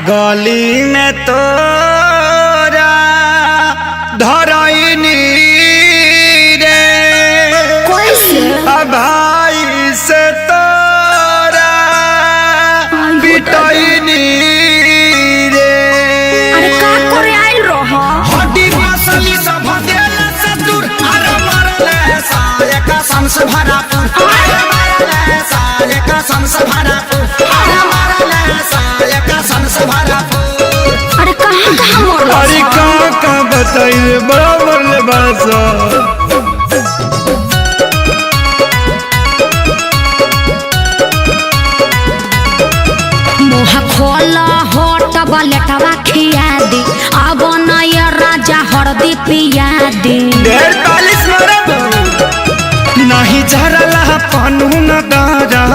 गली में तोरा धरैनी रे भाई से तोरा पिटैनी रे। अरे का करे आइल रह हड्डी मसली सब देला से दूर अरे मरले साले का संस भरा अरे मरले साले का संस भरा अरे मरले साले का संस भरा। अरे कहां कहां मरल अरे का बताइए बड़ा मरले बासा। मुँह खोला होट बलेटवा खिया दी अब नया राजा हरदी पिया दी। 45 मरद नहीं झरला पनू न गारा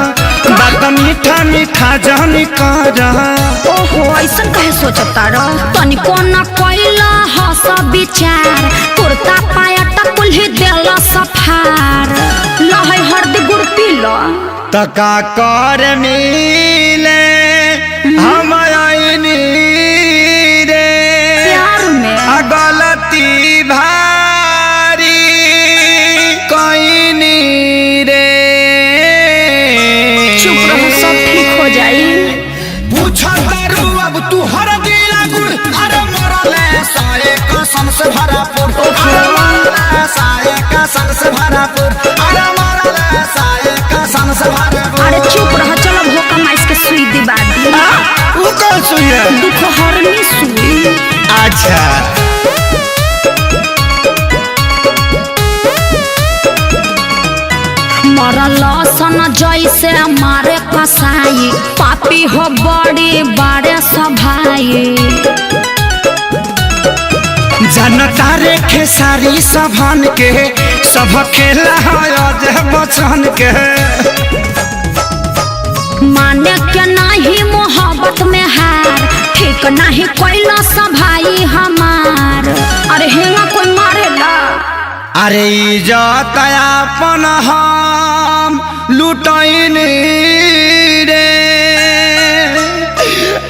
बात मीठा मीठा जानी कारा। ओहो ऐसन कहे सोचता रह तनिको न कोइला हस विचार कुर्ता पायट कुल्ही देला सफार लहै हरदी गुड़ पीला तका कर मिले हम आईनी रे प्यार में गलती भारी कईनी रे। चुप रहो सब ठीक हो जाई। पूछा करू अब तू हर दिला गुड़ अरे मरले साए कसम से भरा अरे मरले साए कसम से भरा अरे मरले साए कसम से भरा। अरे चुप रह चलो भोका माइस के सुई दिबा दी। वो कौन सुई है? दुख हरनी सुई। अच्छा मरल सन जैसे मारे कसाई पापी हो बड़ी बड़े सभाई जनता रे खेसारी सभन के सब खेला है बचन के माने के नहीं मोहब्बत में हार ठीक नहीं कोइला सभाई हमार। अरे हेंगा कोई मारेला अरे इज्जत अपन हम लुटैनी रे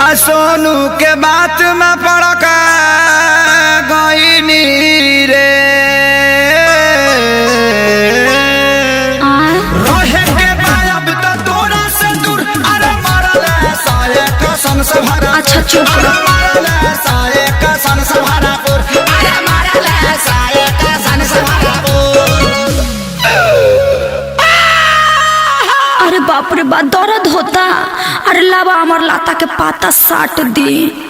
आ सोनू के बात में पड़क गईनी रे। रहे के बायब तो तोरा से दूर अरे मरले साए कसम से भरा। अच्छा चुप रह। मरले साए कसम से भरा अरे मरले साए कसम से भरा। अरे बाप रे बाप दर्द होता। अरे लावा अमर लाता के पाता साट दी।